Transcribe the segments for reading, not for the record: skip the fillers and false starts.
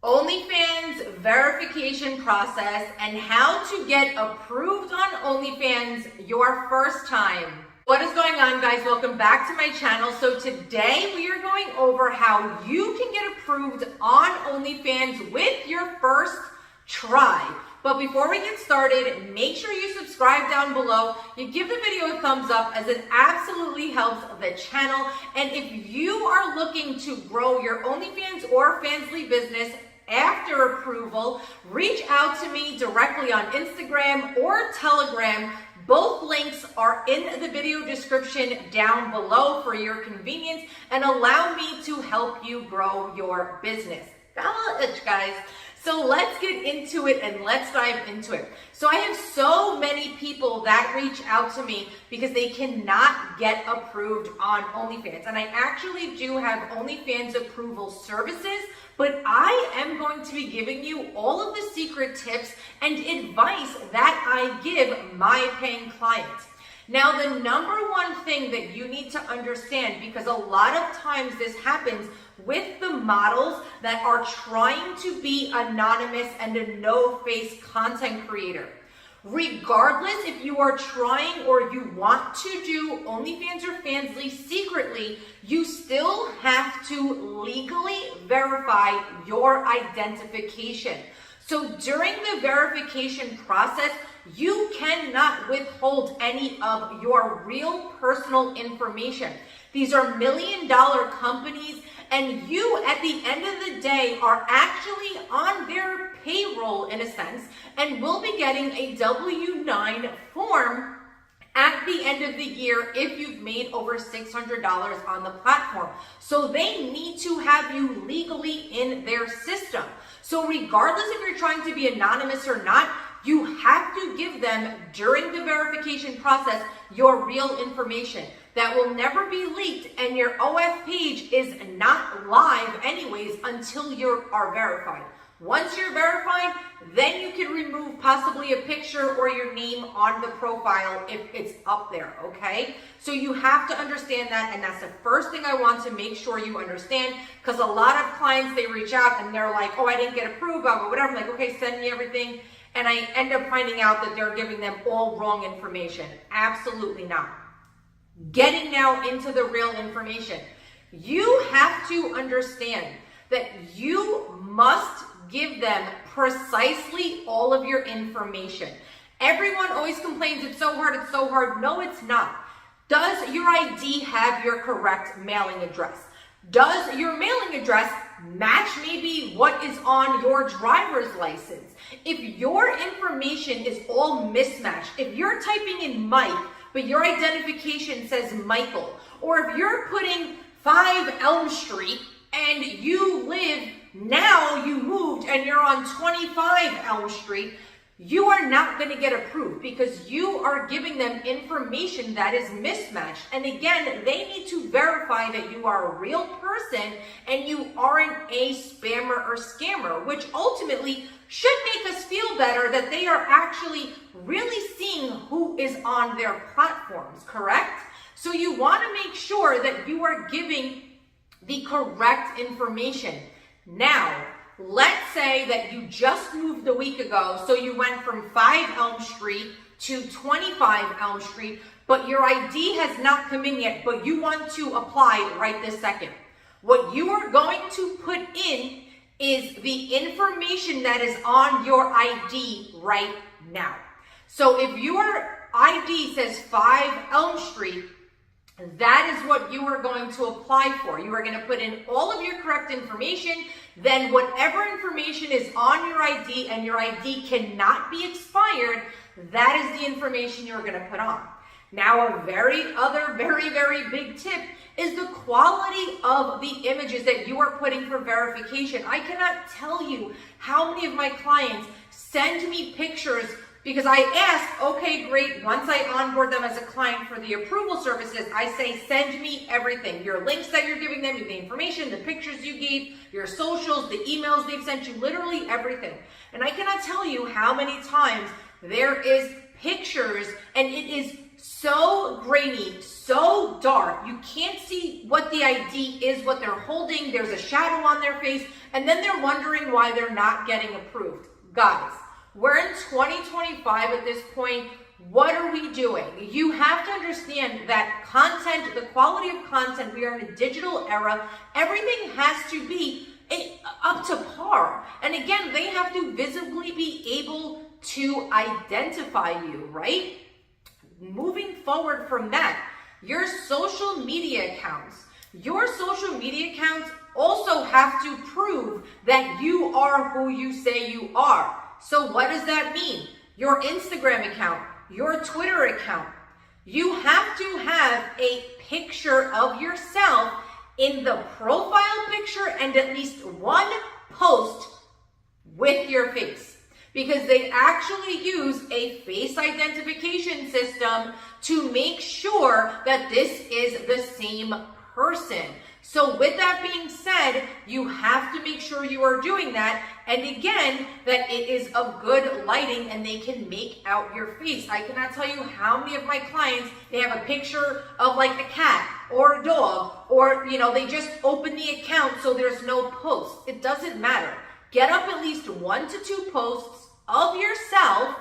OnlyFans verification process and how to get approved on OnlyFans your first time. What is going on, guys? Welcome back to my channel. So today we are going over how you can get approved on OnlyFans with your first try. But before we get started, make sure you subscribe down below. You give the video a thumbs up as it absolutely helps the channel. And if you are looking to grow your OnlyFans or Fansly business after approval, reach out to me directly on Instagram or Telegram. Both links are in the video description down below for your convenience and allow me to help you grow your business. Guys. So let's get into it and let's dive into it. So I have so many people that reach out to me because they cannot get approved on OnlyFans. And I actually do have OnlyFans approval services, but I am going to be giving you all of the secret tips and advice that I give my paying clients. Now, the number one thing that you need to understand, because a lot of times this happens with the models that are trying to be anonymous and a no-face content creator. Regardless if you are trying or you want to do OnlyFans or Fansly secretly, you still have to legally verify your identification. So during the verification process, you cannot withhold any of your real personal information. These are $1 million companies, and you, at the end of the day, are actually on their payroll in a sense, and will be getting a W-9 form at the end of the year if you've made over $600 on the platform. So they need to have you legally in their system. So regardless if you're trying to be anonymous or not, you have to give them, during the verification process, your real information. That will never be leaked, and your OF page is not live anyways until you are verified. Once you're verified, then you can remove possibly a picture or your name on the profile if it's up there, okay? So you have to understand that, and that's the first thing I want to make sure you understand, because a lot of clients, they reach out and they're like, oh, I didn't get approved, I'll go whatever. I'm like, okay, send me everything. And I end up finding out that they're giving them all wrong information. Absolutely not. Getting now into the real information. You have to understand that you must give them precisely all of your information. Everyone always complains, it's so hard, it's so hard. No, it's not. Does your ID have your correct mailing address? Does your mailing address match maybe what is on your driver's license? If your information is all mismatched, if you're typing in Mike, but your identification says Michael, or if you're putting 5 Elm Street and you live, now you moved and you're on 25 Elm Street, you are not going to get approved because you are giving them information that is mismatched. And again, they need to verify that you are a real person and you aren't a spammer or scammer, which ultimately should make us feel better that they are actually really seeing who is on their platforms, correct? So you want to make sure that you are giving the correct information. Now, let's say that you just moved a week ago, so you went from 5 Elm Street to 25 Elm Street, but your ID has not come in yet, but you want to apply right this second. What you are going to put in is the information that is on your ID right now. So if your ID says 5 Elm Street, that is what you are going to apply for. You are going to put in all of your correct information. Then whatever information is on your ID and your ID cannot be expired, that is the information you're going to put on. Now, a very big tip is the quality of the images that you are putting for verification. I cannot tell you how many of my clients send me pictures because I ask, okay, great, once I onboard them as a client for the approval services, I say, send me everything. Your links that you're giving them, the information, the pictures you gave, your socials, the emails they've sent you, literally everything. And I cannot tell you how many times there is pictures and it is so grainy, so dark. You can't see what the ID is, what they're holding. There's a shadow on their face, and then they're wondering why they're not getting approved. Guys, we're in 2025 at this point. What are we doing? You have to understand that content, the quality of content, we are in a digital era. Everything has to be up to par. And again, they have to visibly be able to identify you, right? Moving forward from that, your social media accounts also have to prove that you are who you say you are. So what does that mean? Your Instagram account, your Twitter account, you have to have a picture of yourself in the profile picture and at least one post with your face, because they actually use a face identification system to make sure that this is the same person. So with that being said, you have to make sure you are doing that. And again, that it is of good lighting and they can make out your face. I cannot tell you how many of my clients, they have a picture of like a cat or a dog, or they just open the account so there's no post. It doesn't matter. Get up at least 1 to 2 posts of yourself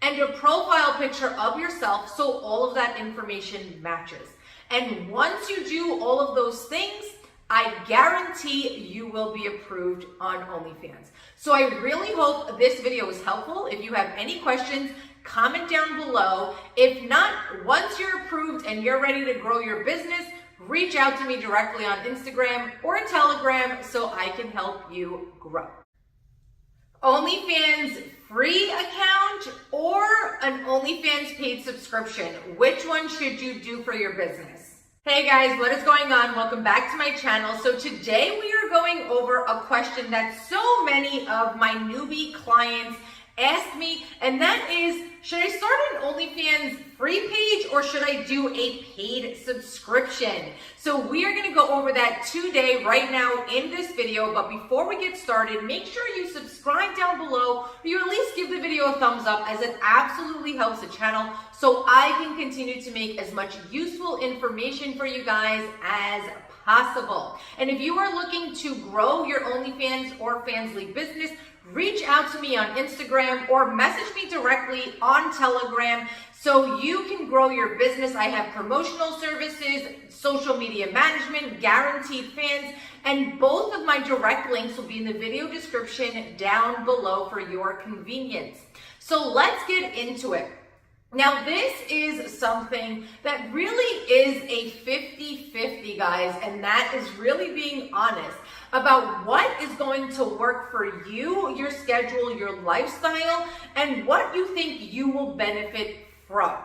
and a profile picture of yourself so all of that information matches. And once you do all of those things, I guarantee you will be approved on OnlyFans. So I really hope this video was helpful. If you have any questions, comment down below. If not, once you're approved and you're ready to grow your business, reach out to me directly on Instagram or Telegram so I can help you grow. OnlyFans free account or an OnlyFans paid subscription? Which one should you do for your business? Hey guys, what is going on? Welcome back to my channel. So today we are going over a question that so many of my newbie clients asked me, and that is, should I start an OnlyFans free page or should I do a paid subscription? So we are going to go over that today, right now in this video. But before we get started, make sure you subscribe down below, or you at least give the video a thumbs up, as it absolutely helps the channel so I can continue to make as much useful information for you guys as possible. And if you are looking to grow your OnlyFans or Fansly business, reach out to me on Instagram or message me directly on Telegram so you can grow your business. I have promotional services, social media management, guaranteed fans, and both of my direct links will be in the video description down below for your convenience. So let's get into it. Now, this is something that really is a 50-50, guys, and that is really being honest about what is going to work for you, your schedule, your lifestyle, and what you think you will benefit from.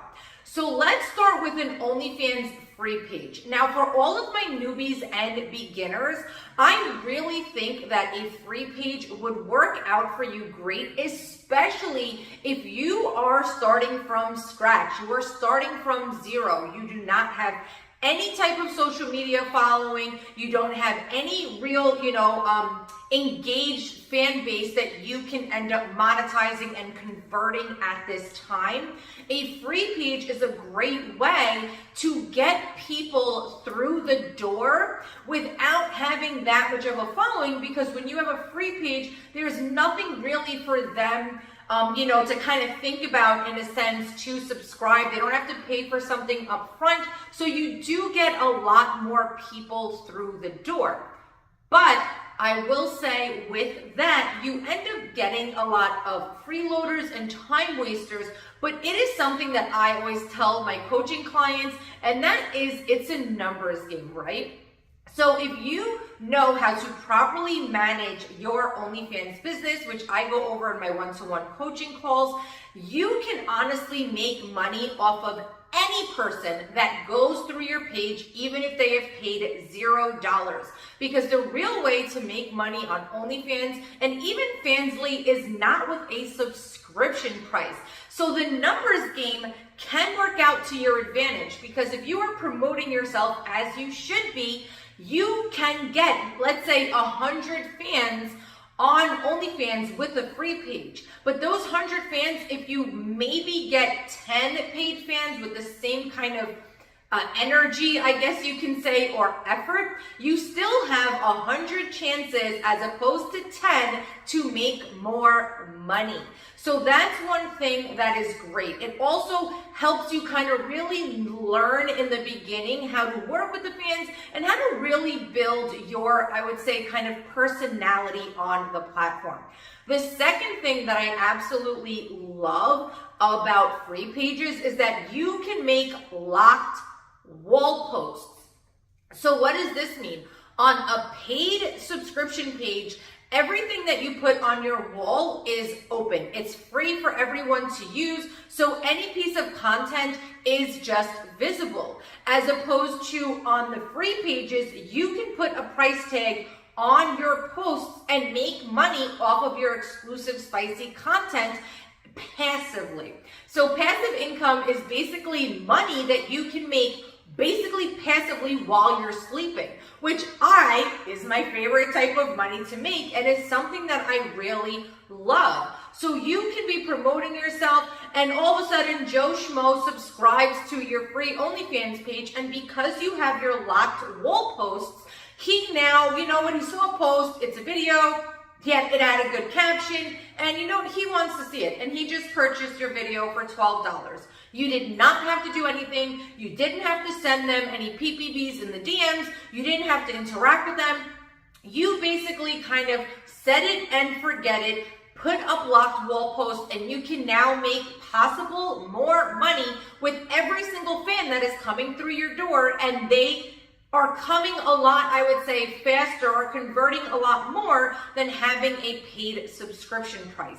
So let's start with an OnlyFans free page. Now, for all of my newbies and beginners, I really think that a free page would work out for you great, especially if you are starting from scratch. You are starting from zero. You do not have any type of social media following. You don't have any real, engaged fan base that you can end up monetizing and converting at this time. A free page is a great way to get people through the door without having that much of a following, because when you have a free page, there's nothing really for them to kind of think about, in a sense, to subscribe. They don't have to pay for something up front. So you do get a lot more people through the door. But I will say with that, you end up getting a lot of freeloaders and time wasters, but it is something that I always tell my coaching clients, and that is, it's a numbers game, right? So if you know how to properly manage your OnlyFans business, which I go over in my one-to-one coaching calls, you can honestly make money off of any person that goes through your page, even if they have paid $0. Because the real way to make money on OnlyFans and even Fansly is not with a subscription price. So the numbers game can work out to your advantage, because if you are promoting yourself as you should be, you can get, let's say, 100 fans on OnlyFans with a free page. But those 100 fans, if you maybe get 10 paid fans with the same kind of energy, I guess you can say, or effort, you still have 100 chances as opposed to 10 to make more money. So that's one thing that is great. It also helps you kind of really learn in the beginning how to work with the fans and how to really build your, I would say, kind of personality on the platform. The second thing that I absolutely love about free pages is that you can make locked wall posts. So what does this mean? On a paid subscription page, everything that you put on your wall is open. It's free for everyone to use. So any piece of content is just visible. As opposed to on the free pages, you can put a price tag on your posts and make money off of your exclusive spicy content passively. So passive income is basically money that you can make basically passively while you're sleeping, which is my favorite type of money to make, and it's something that I really love. So you can be promoting yourself, and all of a sudden Joe Schmo subscribes to your free OnlyFans page, and because you have your locked wall posts, he now, when he saw a post, it's a video, it had a good caption, and he wants to see it, and he just purchased your video for $12. You did not have to do anything. You didn't have to send them any PPVs in the DMs. You didn't have to interact with them. You basically kind of set it and forget it, put up locked wall posts, and you can now make possible more money with every single fan that is coming through your door, and they are coming a lot, I would say, faster or converting a lot more than having a paid subscription price.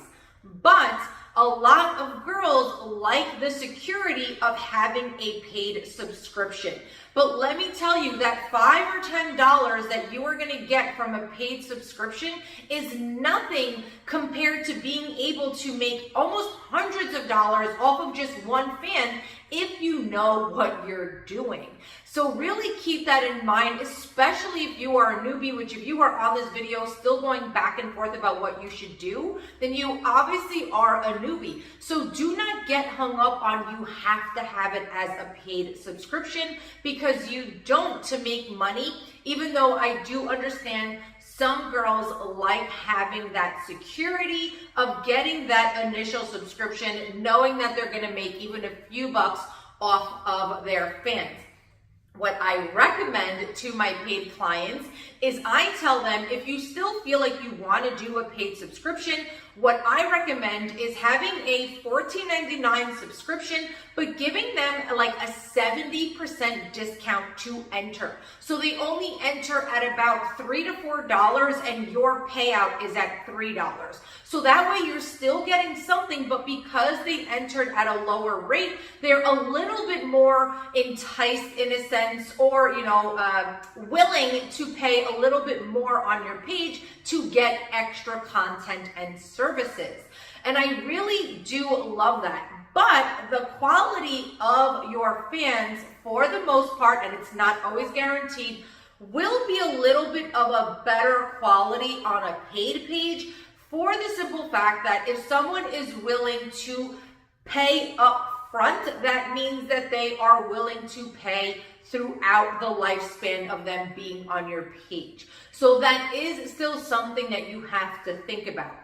But a lot of girls like the security of having a paid subscription. But let me tell you that $5 or $10 that you are going to get from a paid subscription is nothing compared to being able to make almost hundreds of dollars off of just one fan if you know what you're doing. So really keep that in mind, especially if you are a newbie, which if you are on this video still going back and forth about what you should do, then you obviously are a newbie. So do not get hung up on you have to have it as a paid subscription, because you don't to make money, even though I do understand some girls like having that security of getting that initial subscription, knowing that they're going to make even a few bucks off of their fans. What I recommend to my paid clients is I tell them, if you still feel like you want to do a paid subscription, what I recommend is having a $14.99 subscription, but giving them like a 70% discount to enter. So they only enter at about $3 to $4 and your payout is at $3. So that way you're still getting something, but because they entered at a lower rate, they're a little bit more enticed in a sense, or willing to pay a little bit more on your page to get extra content and services. And I really do love that. But the quality of your fans, for the most part, and it's not always guaranteed, will be a little bit of a better quality on a paid page, for the simple fact that if someone is willing to pay up front, that means that they are willing to pay throughout the lifespan of them being on your page. So that is still something that you have to think about.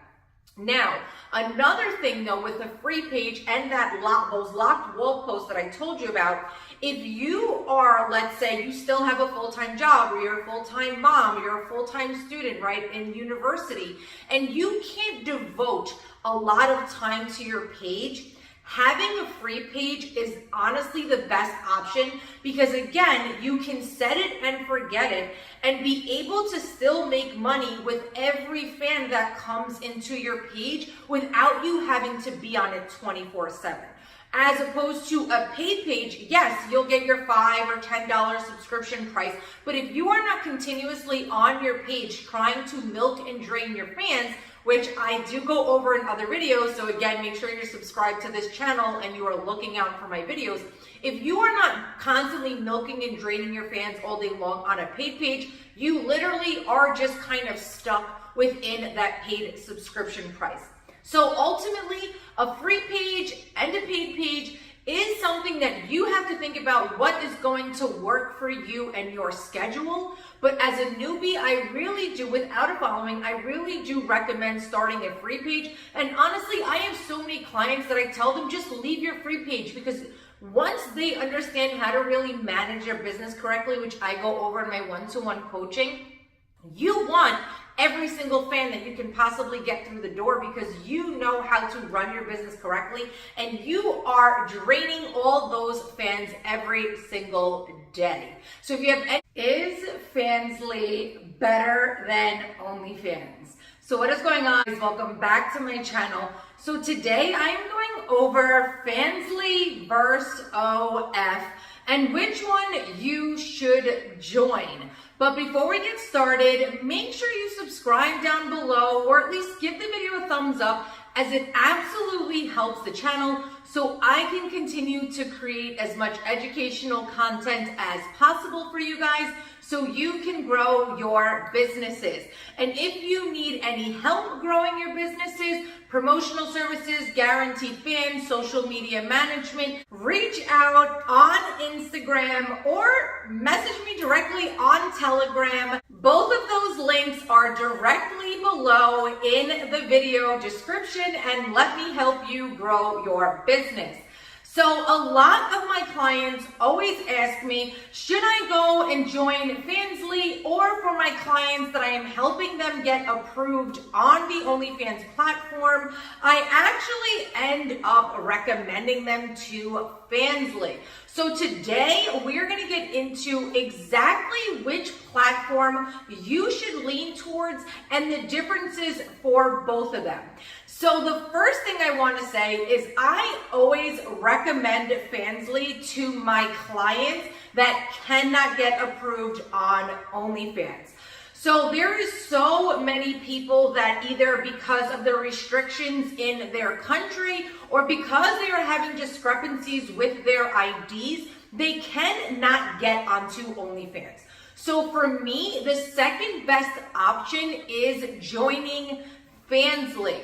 Now, another thing though with the free page and those locked wall posts that I told you about, if you are, let's say you still have a full-time job, or you're a full-time mom, you're a full-time student, right, in university, and you can't devote a lot of time to your page, having a free page is honestly the best option, because again, you can set it and forget it and be able to still make money with every fan that comes into your page without you having to be on it 24/7. As opposed to a paid page, yes, you'll get your $5 or $10 subscription price, but if you are not continuously on your page trying to milk and drain your fans, which I do go over in other videos, so again, make sure you're subscribed to this channel and you are looking out for my videos. If you are not constantly milking and draining your fans all day long on a paid page, you literally are just kind of stuck within that paid subscription price. So ultimately, a free page and a paid page is something that you have to think about what is going to work for you and your schedule. But as a newbie, I really do, without a following, I really do recommend starting a free page. And honestly, I have so many clients that I tell them just leave your free page, because once they understand how to really manage their business correctly, which I go over in my one-to-one coaching, you want every single fan that you can possibly get through the door, because you know how to run your business correctly and you are draining all those fans every single day. So if you have any, is Fanvue better than OnlyFans? So what is going on, guys? Welcome back to my channel. So today I'm going over Fanvue versus OF and which one you should join. But before we get started, make sure you subscribe down below, or at least give the video a thumbs up, as it absolutely helps the channel so I can continue to create as much educational content as possible for you guys, so you can grow your businesses. And if you need any help growing your businesses, promotional services, guaranteed fans, social media management, reach out on Instagram or message me directly on Telegram. Both of those links are directly below in the video description, and let me help you grow your business. So a lot of my clients always ask me, should I go and join Fanvue, or for my clients that I am helping them get approved on the OnlyFans platform, I actually end up recommending them to Fanvue. So today we're going to get into exactly which platform you should lean towards and the differences for both of them. So the first thing I want to say is I always recommend Fanvue to my clients that cannot get approved on OnlyFans. So there is so many people that either because of the restrictions in their country or because they are having discrepancies with their IDs, they cannot get onto OnlyFans. So for me, the second best option is joining Fanvue.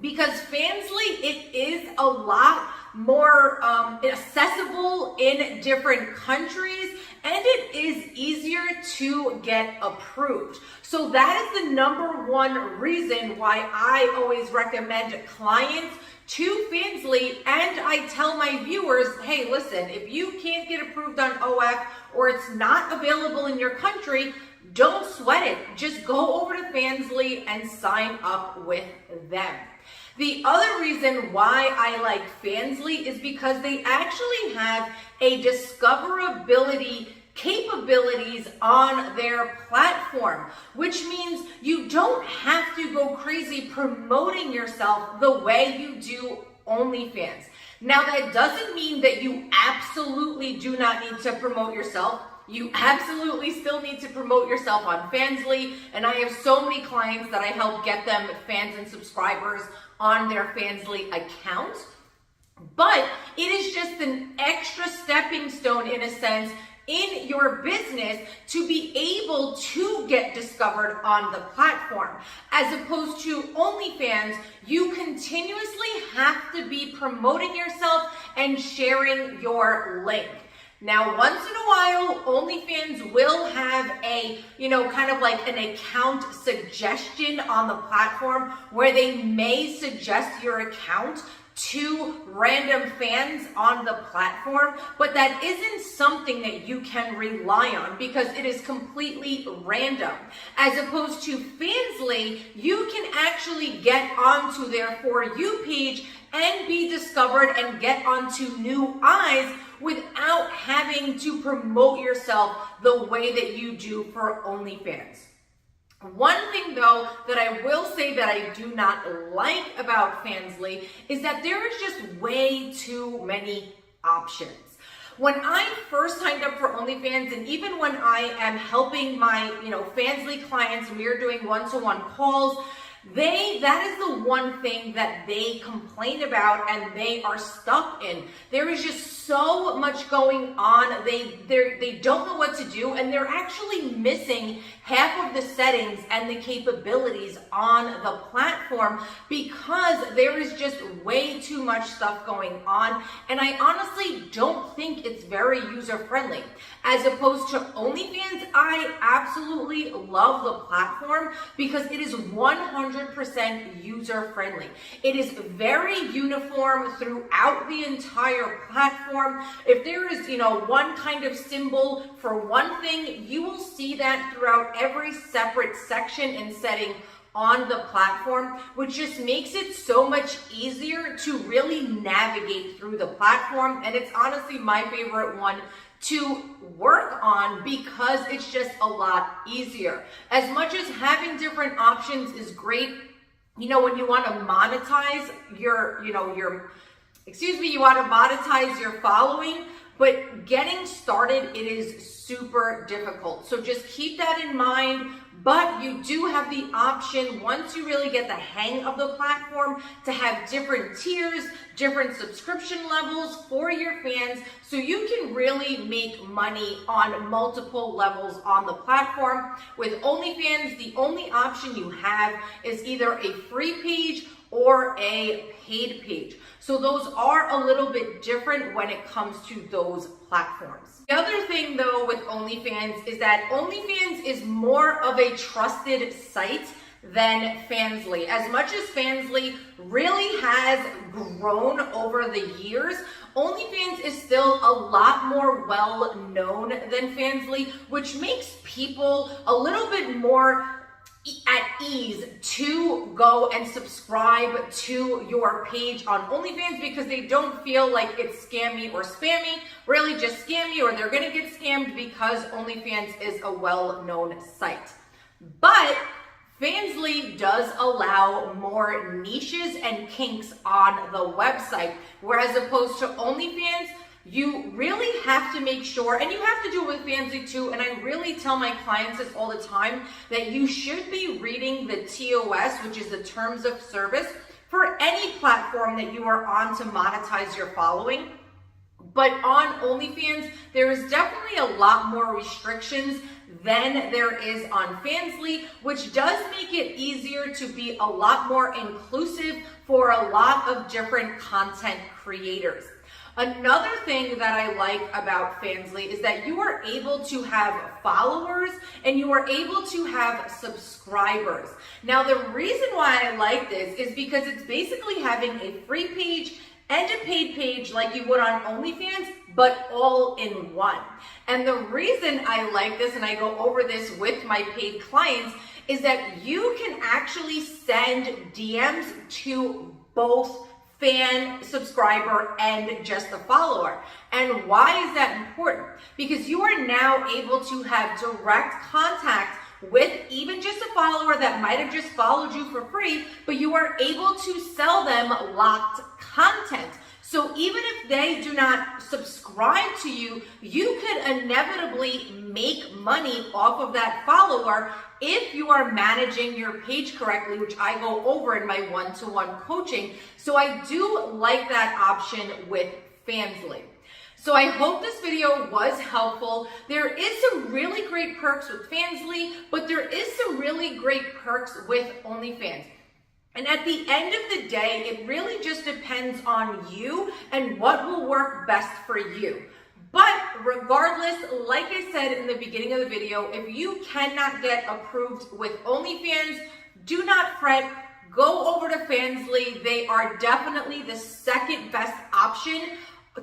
Because Fanvue, it is a lot more accessible in different countries, and it is easier to get approved. So that is the number one reason why I always recommend clients to Fanvue, and I tell my viewers, hey, listen, if you can't get approved on OF or it's not available in your country, don't sweat it. Just go over to Fanvue and sign up with them. The other reason why I like Fanvue is because they actually have a discoverability capabilities on their platform, which means you don't have to go crazy promoting yourself the way you do OnlyFans. Now, that doesn't mean that you absolutely do not need to promote yourself. You absolutely still need to promote yourself on Fanvue, and I have so many clients that I help get them fans and subscribers on their Fanvue account. But it is just an extra stepping stone, in a sense, in your business to be able to get discovered on the platform. As opposed to OnlyFans, you continuously have to be promoting yourself and sharing your link. Now, once in a while, OnlyFans will have a, kind of like an account suggestion on the platform where they may suggest your account to random fans on the platform, but that isn't something that you can rely on because it is completely random. As opposed to Fanvue, you can actually get onto their For You page and be discovered and get onto new eyes without having to promote yourself the way that you do for OnlyFans. One thing though that I will say that I do not like about Fanvue is that there is just way too many options. When I first signed up for OnlyFans, and even when I am helping my Fanvue clients and we are doing one-to-one calls, that is the one thing that they complain about and they are stuck in. There is just so much going on. They don't know what to do, and they're actually missing half of the settings and the capabilities on the platform because there is just way too much stuff going on. And I honestly don't think it's very user-friendly. As opposed to OnlyFans, I absolutely love the platform because it is 100% user-friendly. It is very uniform throughout the entire platform. If there is, one kind of symbol for one thing, you will see that throughout every separate section and setting on the platform, which just makes it so much easier to really navigate through the platform. And it's honestly my favorite one to work on because it's just a lot easier. As much as having different options is great, when you want to monetize you want to monetize your following, but getting started, it is super difficult. So just keep that in mind. But you do have the option, once you really get the hang of the platform, to have different tiers, different subscription levels for your fans, so you can really make money on multiple levels on the platform. With OnlyFans, the only option you have is either a free page or a paid page. So those are a little bit different when it comes to those platforms. The other thing though with OnlyFans is that OnlyFans is more of a trusted site than Fanvue. As much as Fanvue really has grown over the years, OnlyFans is still a lot more well known than Fanvue, which makes people a little bit more at ease to go and subscribe to your page on OnlyFans because they don't feel like it's scammy or spammy, really just scammy, or they're gonna get scammed because OnlyFans is a well-known site. But Fanvue does allow more niches and kinks on the website, whereas opposed to OnlyFans, you really have to make sure, and you have to do it with Fanvue too, and I really tell my clients this all the time, that you should be reading the TOS, which is the Terms of Service, for any platform that you are on to monetize your following. But on OnlyFans, there is definitely a lot more restrictions than there is on Fanvue, which does make it easier to be a lot more inclusive for a lot of different content creators. Another thing that I like about Fanvue is that you are able to have followers and you are able to have subscribers. Now, the reason why I like this is because it's basically having a free page and a paid page like you would on OnlyFans, but all in one. And the reason I like this, and I go over this with my paid clients, is that you can actually send DMs to both fan, subscriber, and just a follower. And why is that important? Because you are now able to have direct contact with even just a follower that might have just followed you for free, but you are able to sell them locked content. So even if they do not subscribe to you, you could inevitably make money off of that follower if you are managing your page correctly, which I go over in my one-to-one coaching. So I do like that option with Fanvue. So I hope this video was helpful. There is some really great perks with Fanvue, but there is some really great perks with OnlyFans. And at the end of the day, it really just depends on you and what will work best for you. But regardless, like I said in the beginning of the video, if you cannot get approved with OnlyFans, do not fret. Go over to Fanvue. They are definitely the second best option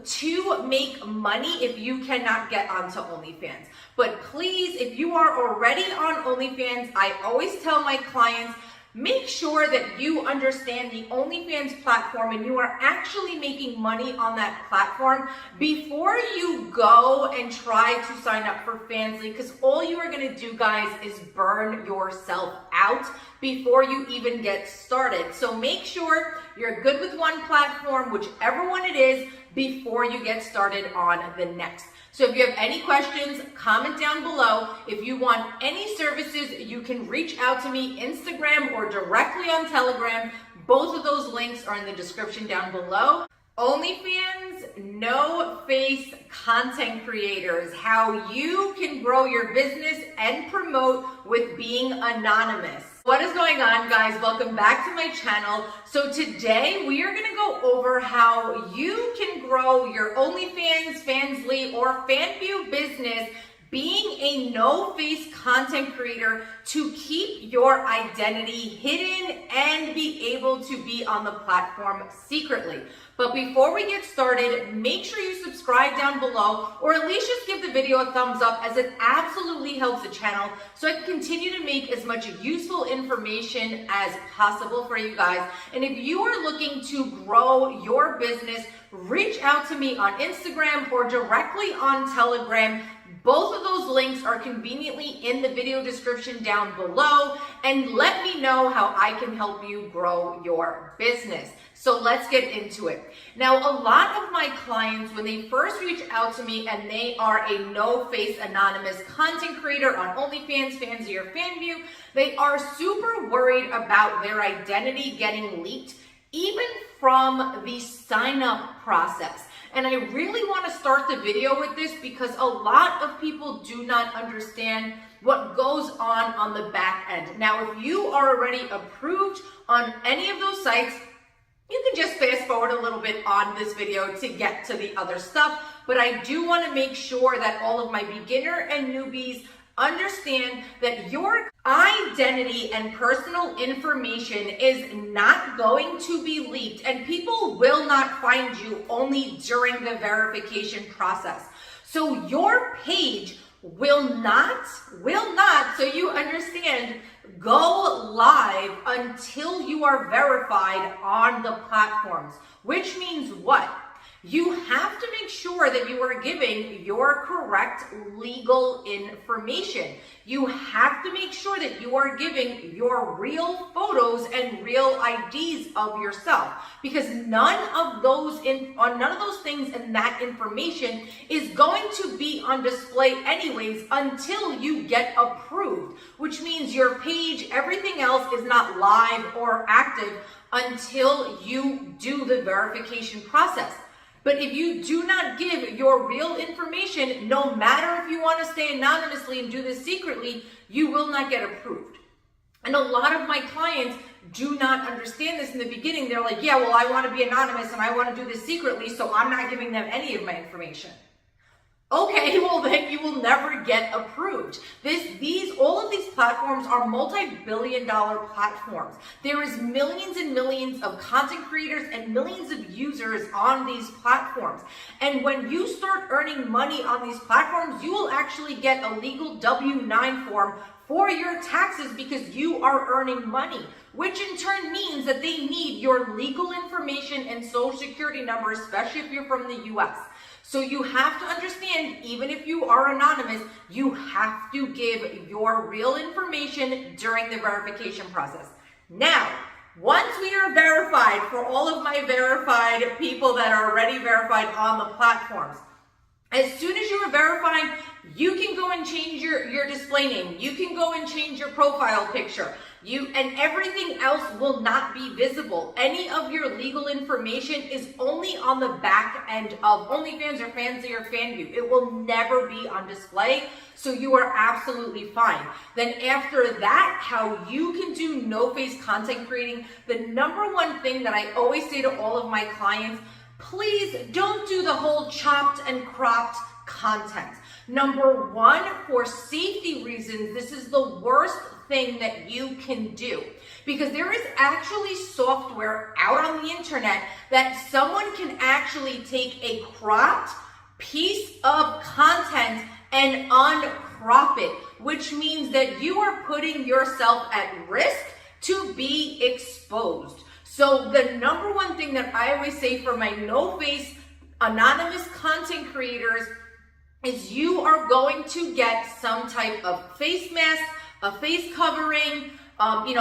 to make money if you cannot get onto OnlyFans. But please, if you are already on OnlyFans, I always tell my clients, make sure that you understand the OnlyFans platform and you are actually making money on that platform before you go and try to sign up for Fanvue, because all you are going to do, guys, is burn yourself out before you even get started. So make sure you're good with one platform, whichever one it is, before you get started on the next. So if you have any questions, comment down below. If you want any services, you can reach out to me, Instagram or or directly on Telegram. Both of those links are in the description down below. OnlyFans, no face content creators, how you can grow your business and promote with being anonymous. What is going on, guys? Welcome back to my channel. So today we are going to go over how you can grow your OnlyFans, Fanvue, or Fanvue business being a no-face content creator to keep your identity hidden and be able to be on the platform secretly. But before we get started, make sure you subscribe down below, or at least just give the video a thumbs up, as it absolutely helps the channel so I can continue to make as much useful information as possible for you guys. And if you are looking to grow your business, reach out to me on Instagram or directly on Telegram. Both of those links are conveniently in the video description down below, and let me know how I can help you grow your business. So let's get into it. Now, a lot of my clients, when they first reach out to me and they are a no-face anonymous content creator on OnlyFans, Fanvue, or Fanvue, they are super worried about their identity getting leaked, even from the sign-up process. And I really want to start the video with this because a lot of people do not understand what goes on the back end. Now, if you are already approved on any of those sites, you can just fast forward a little bit on this video to get to the other stuff. But I do want to make sure that all of my beginner and newbies understand that your identity and personal information is not going to be leaked, and people will not find you only during the verification process. So your page will not, so you understand, go live until you are verified on the platforms, which means what? You have to make sure that you are giving your correct legal information. You have to make sure that you are giving your real photos and real IDs of yourself, because none of those things and that information is going to be on display anyways until you get approved, which means your page, everything else is not live or active until you do the verification process. But if you do not give your real information, no matter if you want to stay anonymously and do this secretly, you will not get approved. And a lot of my clients do not understand this in the beginning. They're like, yeah, well, I want to be anonymous and I want to do this secretly, so I'm not giving them any of my information. Okay, well then you will never get approved. All of these platforms are multi-billion-dollar platforms. There is millions and millions of content creators and millions of users on these platforms. And when you start earning money on these platforms, you will actually get a legal W-9 form for your taxes because you are earning money, which in turn means that they need your legal information and social security number, especially if you're from the US. So you have to understand, even if you are anonymous, you have to give your real information during the verification process. Now, once we are verified, for all of my verified people that are already verified on the platforms, as soon as you are verified, you can go and change your display name. You can go and change your profile picture. And everything else will not be visible. Any of your legal information is only on the back end of OnlyFans or Fanvue or Fanvue. It will never be on display, so you are absolutely fine. Then after that, how you can do no-face content creating, the number one thing that I always say to all of my clients, please don't do the whole chopped and cropped content. Number one, for safety reasons, this is the worst thing that you can do, because there is actually software out on the internet that someone can actually take a cropped piece of content and uncrop it, which means that you are putting yourself at risk to be exposed. So the number one thing that I always say for my no-face anonymous content creators is you are going to get some type of face mask, a face covering,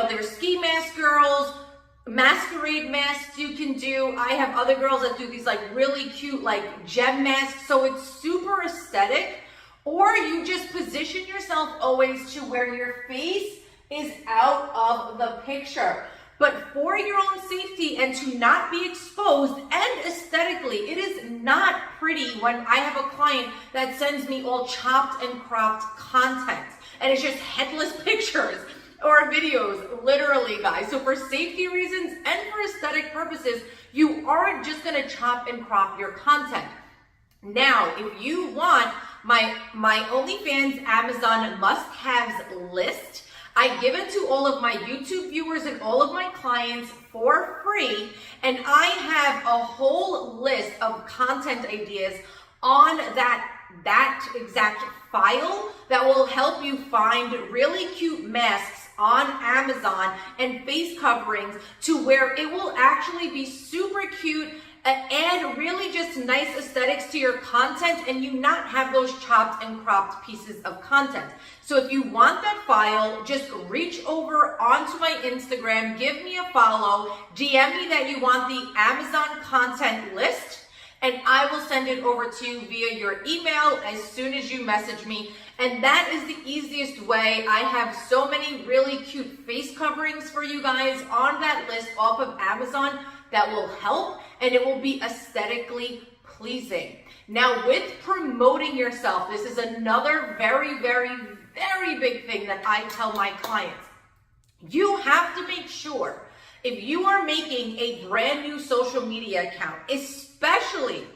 there's ski mask girls, masquerade masks you can do. I have other girls that do these like really cute like gem masks, so it's super aesthetic. Or you just position yourself always to where your face is out of the picture. But for your own safety and to not be exposed, and aesthetically, it is not pretty when I have a client that sends me all chopped and cropped content and it's just headless pictures or videos, literally, guys. So for safety reasons and for aesthetic purposes, you aren't just gonna chop and crop your content. Now, if you want my OnlyFans Amazon must-haves list, I give it to all of my YouTube viewers and all of my clients for free, and I have a whole list of content ideas on that exact file that will help you find really cute masks on Amazon and face coverings to where it will actually be super cute and really just nice aesthetics to your content, and you not have those chopped and cropped pieces of content. So if you want that file, just reach over onto my Instagram, give me a follow, DM me that you want the Amazon content list, and I will send it over to you via your email as soon as you message me. And that is the easiest way. I have so many really cute face coverings for you guys on that list off of Amazon that will help, and it will be aesthetically pleasing. Now, with promoting yourself, this is another very, very, very big thing that I tell my clients. You have to make sure, if you are making a brand new social media account, especially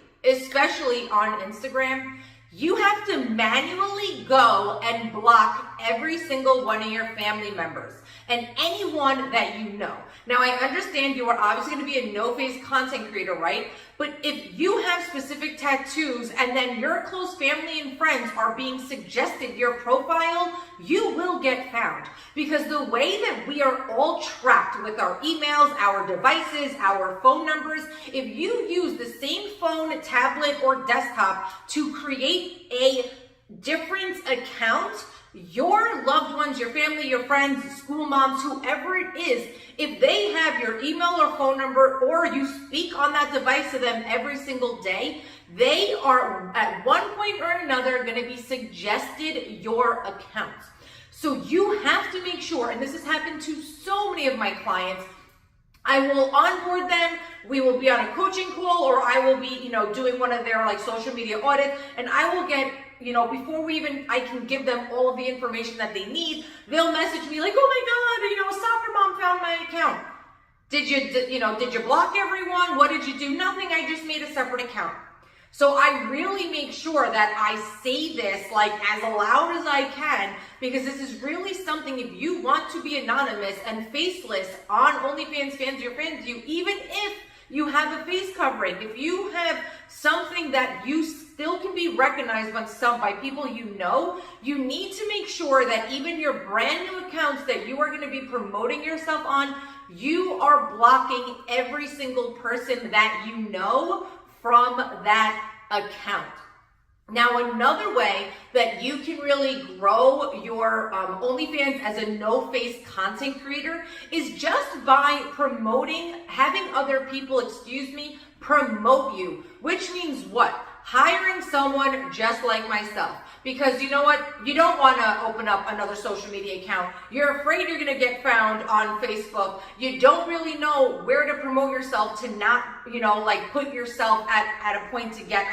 on Instagram, you have to manually go and block every single one of your family members and anyone that you know. Now, I understand you are obviously going to be a no-face content creator, right? But if you have specific tattoos and then your close family and friends are being suggested your profile, you will get found. Because the way that we are all tracked with our emails, our devices, our phone numbers, if you use the same phone, tablet, or desktop to create a different account, your loved ones, your family, your friends, school moms, whoever it is, if they have your email or phone number, or you speak on that device to them every single day, they are at one point or another going to be suggested your account. So you have to make sure, and this has happened to so many of my clients, I will onboard them, we will be on a coaching call, or I will be, doing one of their social media audits, and I will get, before I can give them all of the information that they need, they'll message me like, oh my God, soccer mom found my account. Did you block everyone? What did you do? Nothing, I just made a separate account. So I really make sure that I say this as loud as I can, because this is really something, if you want to be anonymous and faceless on OnlyFans fans, your fans, even if you have a face covering, if you have something that you still can be recognized by people you need to make sure that even your brand new accounts that you are going to be promoting yourself on, you are blocking every single person that you know from that account. Now, another way that you can really grow your OnlyFans as a no-face content creator is just by having other people, promote you, which means what? Hiring someone just like myself. Because you know what? You don't want to open up another social media account. You're afraid you're going to get found on Facebook. You don't really know where to promote yourself to not, put yourself at a point to get,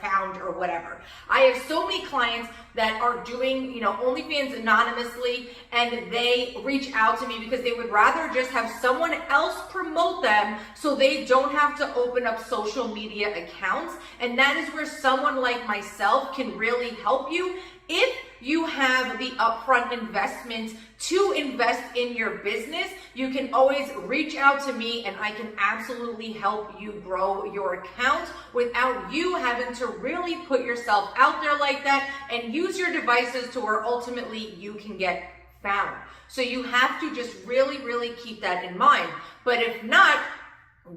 found or whatever. I have so many clients that are doing, OnlyFans anonymously, and they reach out to me because they would rather just have someone else promote them so they don't have to open up social media accounts. And that is where someone like myself can really help you. If you have the upfront investment to invest in your business, you can always reach out to me and I can absolutely help you grow your account without you having to really put yourself out there like that and use your devices to where ultimately you can get found. So you have to just really, really keep that in mind. But if not,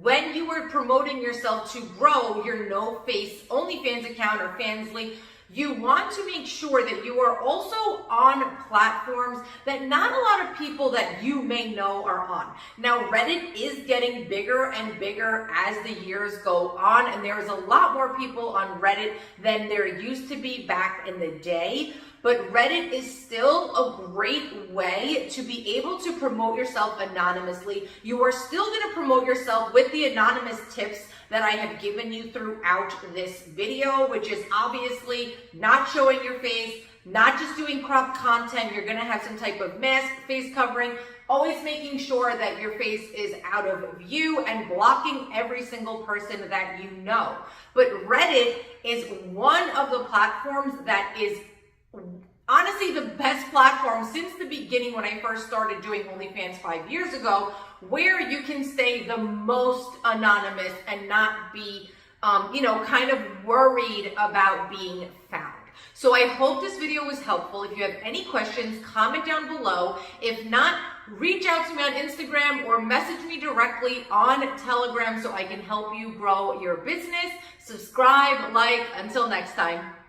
when you are promoting yourself to grow your no-face OnlyFans account or Fansly, you want to make sure that you are also on platforms that not a lot of people that you may know are on. Now, Reddit is getting bigger and bigger as the years go on, and there's a lot more people on Reddit than there used to be back in the day. but Reddit is still a great way to be able to promote yourself anonymously. You are still going to promote yourself with the anonymous tips that I have given you throughout this video, which is obviously not showing your face, not just doing cropped content. You're going to have some type of mask, face covering, always making sure that your face is out of view and blocking every single person that you know. But Reddit is one of the platforms that is honestly the best platform since the beginning when I first started doing OnlyFans 5 years ago, where you can stay the most anonymous and not be, kind of worried about being found. So I hope this video was helpful. If you have any questions, comment down below. If not, reach out to me on Instagram or message me directly on Telegram so I can help you grow your business. Subscribe, like. Until next time.